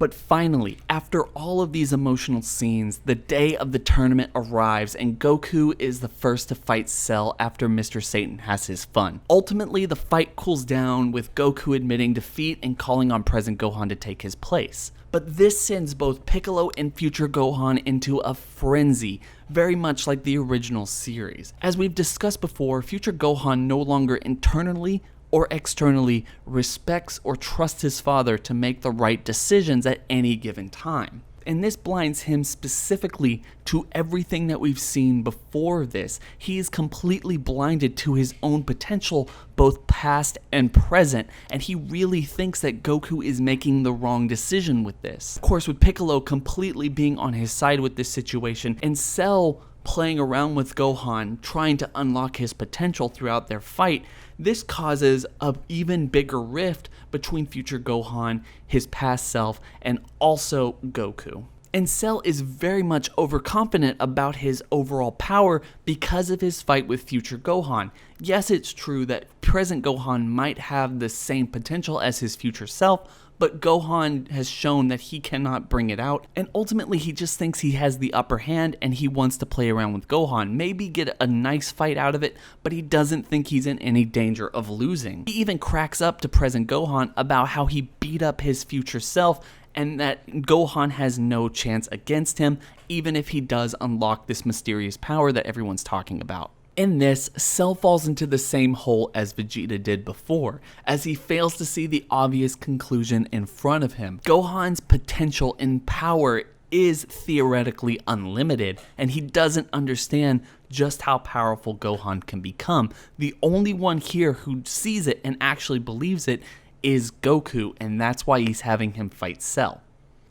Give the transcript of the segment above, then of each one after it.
But finally, after all of these emotional scenes, the day of the tournament arrives and Goku is the first to fight Cell after Mr. Satan has his fun. Ultimately, the fight cools down with Goku admitting defeat and calling on present Gohan to take his place. But this sends both Piccolo and Future Gohan into a frenzy, very much like the original series. As we've discussed before, Future Gohan no longer internally or externally respects or trusts his father to make the right decisions at any given time. And this blinds him specifically to everything that we've seen before this. He is completely blinded to his own potential, both past and present, and he really thinks that Goku is making the wrong decision with this. Of course, with Piccolo completely being on his side with this situation, and Cell playing around with Gohan, trying to unlock his potential throughout their fight, this causes an even bigger rift between Future Gohan, his past self, and also Goku. And Cell is very much overconfident about his overall power because of his fight with Future Gohan. Yes, it's true that present Gohan might have the same potential as his future self, but Gohan has shown that he cannot bring it out, and ultimately he just thinks he has the upper hand and he wants to play around with Gohan, maybe get a nice fight out of it, but he doesn't think he's in any danger of losing. He even cracks up to present Gohan about how he beat up his future self and that Gohan has no chance against him, even if he does unlock this mysterious power that everyone's talking about. In this, Cell falls into the same hole as Vegeta did before, as he fails to see the obvious conclusion in front of him. Gohan's potential and power is theoretically unlimited, and he doesn't understand just how powerful Gohan can become. The only one here who sees it and actually believes it is Goku, and that's why he's having him fight Cell.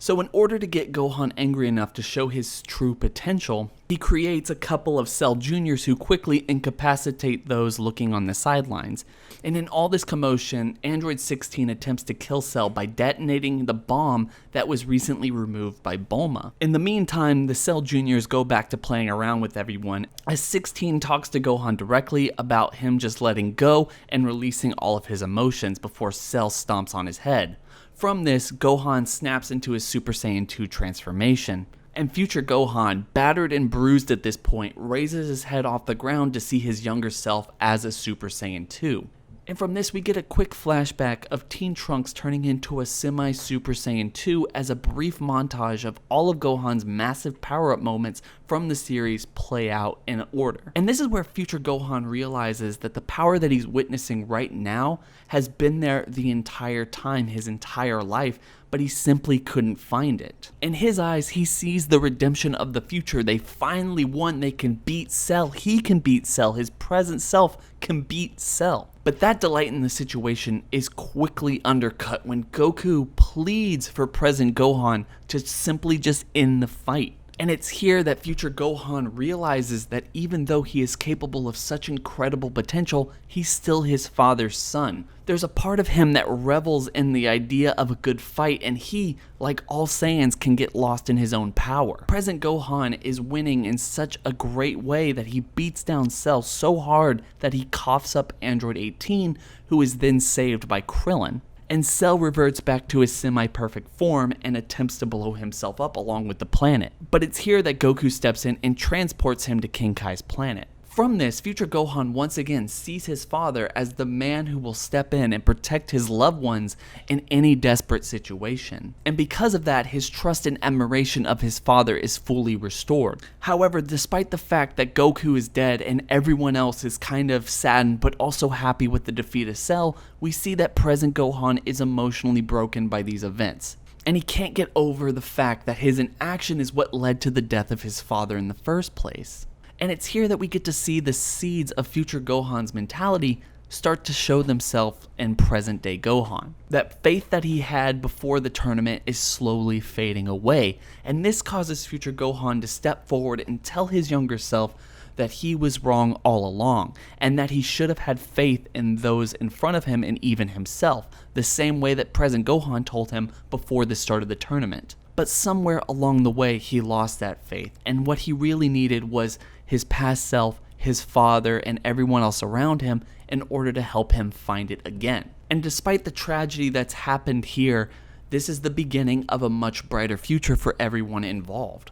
So in order to get Gohan angry enough to show his true potential, he creates a couple of Cell Juniors who quickly incapacitate those looking on the sidelines. And in all this commotion, Android 16 attempts to kill Cell by detonating the bomb that was recently removed by Bulma. In the meantime, the Cell Juniors go back to playing around with everyone, as 16 talks to Gohan directly about him just letting go and releasing all of his emotions before Cell stomps on his head. From this, Gohan snaps into his Super Saiyan 2 transformation, and Future Gohan, battered and bruised at this point, raises his head off the ground to see his younger self as a Super Saiyan 2. And from this we get a quick flashback of Teen Trunks turning into a semi-Super Saiyan 2 as a brief montage of all of Gohan's massive power-up moments from the series play out in order. And this is where Future Gohan realizes that the power that he's witnessing right now has been there the entire time, his entire life, but he simply couldn't find it. In his eyes, he sees the redemption of the future. They finally won. They can beat Cell. He can beat Cell. His present self can beat Cell. But that delight in the situation is quickly undercut when Goku pleads for present Gohan to simply just end the fight. And it's here that Future Gohan realizes that even though he is capable of such incredible potential, he's still his father's son. There's a part of him that revels in the idea of a good fight, and he, like all Saiyans, can get lost in his own power. Present Gohan is winning in such a great way that he beats down Cell so hard that he coughs up Android 18, who is then saved by Krillin. And Cell reverts back to his semi-perfect form and attempts to blow himself up along with the planet. But it's here that Goku steps in and transports him to King Kai's planet. From this, Future Gohan once again sees his father as the man who will step in and protect his loved ones in any desperate situation. And because of that, his trust and admiration of his father is fully restored. However, despite the fact that Goku is dead and everyone else is kind of saddened but also happy with the defeat of Cell, we see that present Gohan is emotionally broken by these events. And he can't get over the fact that his inaction is what led to the death of his father in the first place. And it's here that we get to see the seeds of Future Gohan's mentality start to show themselves in present-day Gohan. That faith that he had before the tournament is slowly fading away, and this causes Future Gohan to step forward and tell his younger self that he was wrong all along, and that he should have had faith in those in front of him and even himself, the same way that present Gohan told him before the start of the tournament. But somewhere along the way he lost that faith, and what he really needed was his past self, his father, and everyone else around him in order to help him find it again. And despite the tragedy that's happened here, This is the beginning of a much brighter future for everyone involved.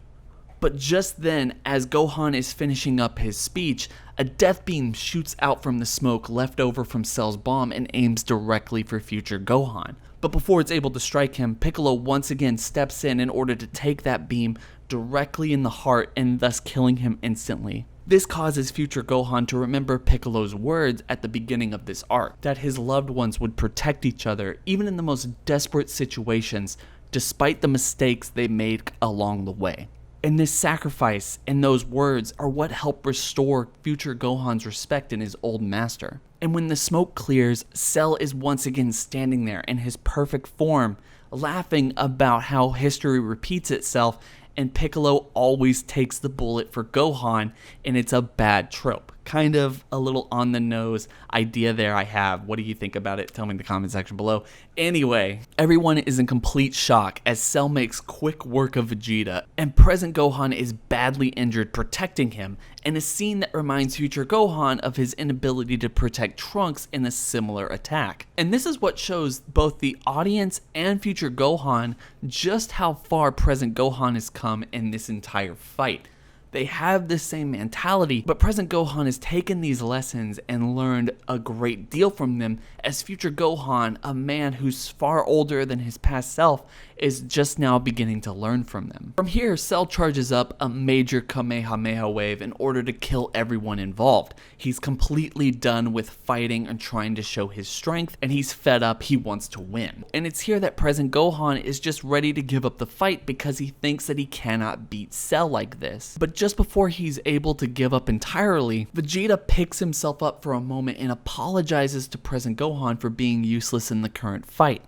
But just then, as Gohan is finishing up his speech, a death beam shoots out from the smoke left over from Cell's bomb and aims directly for Future Gohan. But before it's able to strike him, Piccolo once again steps in order to take that beam directly in the heart and thus killing him instantly. This causes Future Gohan to remember Piccolo's words at the beginning of this arc, that his loved ones would protect each other even in the most desperate situations, despite the mistakes they made along the way. And this sacrifice and those words are what help restore Future Gohan's respect in his old master. And when the smoke clears, Cell is once again standing there in his perfect form, laughing about how history repeats itself and Piccolo always takes the bullet for Gohan, and it's a bad trope. Kind of a little on the nose idea there I have. What do you think about it? Tell me in the comment section below. Anyway, everyone is in complete shock as Cell makes quick work of Vegeta, and present Gohan is badly injured protecting him, in a scene that reminds Future Gohan of his inability to protect Trunks in a similar attack. And this is what shows both the audience and Future Gohan just how far present Gohan has come in this entire fight. They have the same mentality, but present Gohan has taken these lessons and learned a great deal from them, as Future Gohan, a man who's far older than his past self, is just now beginning to learn from them. From here, Cell charges up a major Kamehameha wave in order to kill everyone involved. He's completely done with fighting and trying to show his strength, and he's fed up, he wants to win. And it's here that present Gohan is just ready to give up the fight because he thinks that he cannot beat Cell like this. But just before he's able to give up entirely, Vegeta picks himself up for a moment and apologizes to present Gohan for being useless in the current fight,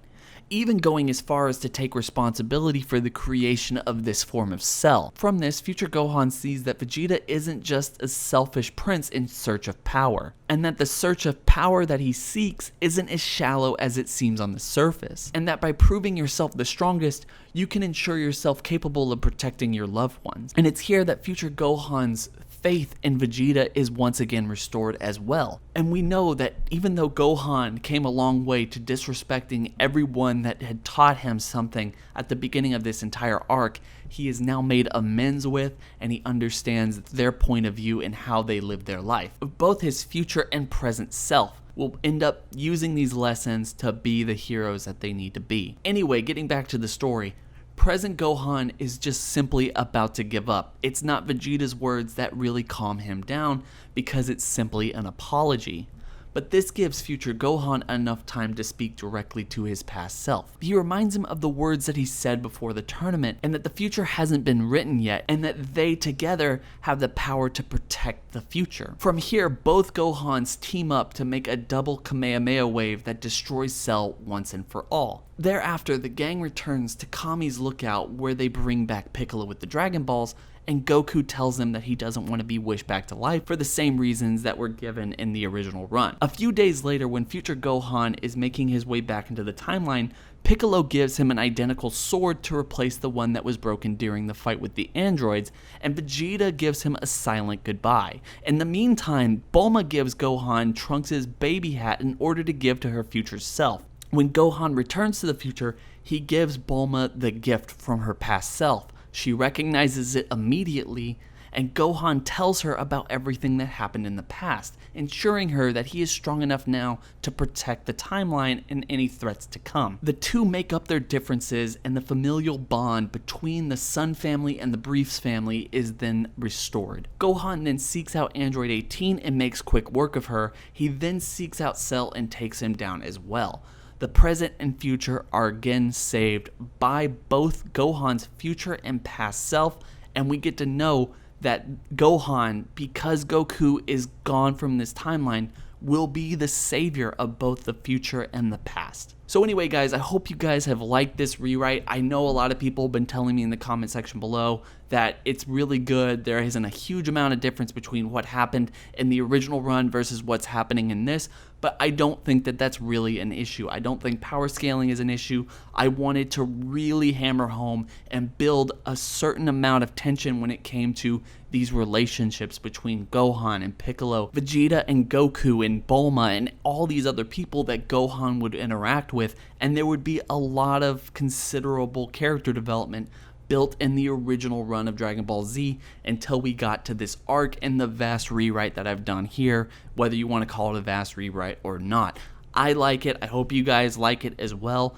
even going as far as to take responsibility for the creation of this form of Cell. From this, Future Gohan sees that Vegeta isn't just a selfish prince in search of power, and that the search of power that he seeks isn't as shallow as it seems on the surface, and that by proving yourself the strongest, you can ensure yourself capable of protecting your loved ones. And it's here that Future Gohan's faith in Vegeta is once again restored as well. And we know that even though Gohan came a long way to disrespecting everyone that had taught him something at the beginning of this entire arc, he is now made amends with, and he understands their point of view and how they live their life. Both his future and present self will end up using these lessons to be the heroes that they need to be. Anyway, getting back to the story, present Gohan is just simply about to give up. It's not Vegeta's words that really calm him down because it's simply an apology. But this gives Future Gohan enough time to speak directly to his past self. He reminds him of the words that he said before the tournament, and that the future hasn't been written yet, and that they together have the power to protect the future. From here, both Gohans team up to make a double Kamehameha wave that destroys Cell once and for all. Thereafter, the gang returns to Kami's lookout, where they bring back Piccolo with the Dragon Balls, and Goku tells them that he doesn't want to be wished back to life for the same reasons that were given in the original run. A few days later, when Future Gohan is making his way back into the timeline, Piccolo gives him an identical sword to replace the one that was broken during the fight with the androids, and Vegeta gives him a silent goodbye. In the meantime, Bulma gives Gohan Trunks' baby hat in order to give to her future self. When Gohan returns to the future, he gives Bulma the gift from her past self. She recognizes it immediately, and Gohan tells her about everything that happened in the past, ensuring her that he is strong enough now to protect the timeline and any threats to come. The two make up their differences, and the familial bond between the Sun family and the Briefs family is then restored. Gohan then seeks out Android 18 and makes quick work of her. He then seeks out Cell and takes him down as well. The present and future are again saved by both Gohan's future and past self, and we get to know that Gohan, because Goku is gone from this timeline, will be the savior of both the future and the past. So anyway, guys, I hope you guys have liked this rewrite. I know a lot of people have been telling me in the comment section below that it's really good. There isn't a huge amount of difference between what happened in the original run versus what's happening in this, but I don't think that that's really an issue. I don't think power scaling is an issue. I wanted to really hammer home and build a certain amount of tension when it came to these relationships between Gohan and Piccolo, Vegeta and Goku and Bulma and all these other people that Gohan would interact with. with, and there would be a lot of considerable character development built in the original run of Dragon Ball Z until we got to this arc and the vast rewrite that I've done here, whether you want to call it a vast rewrite or not. I like it. I hope you guys like it as well.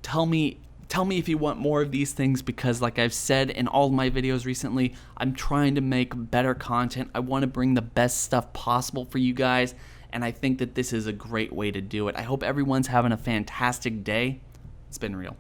Tell me if you want more of these things, because like I've said in all of my videos recently, I'm trying to make better content. I want to bring the best stuff possible for you guys, and I think that this is a great way to do it. I hope everyone's having a fantastic day. It's been real.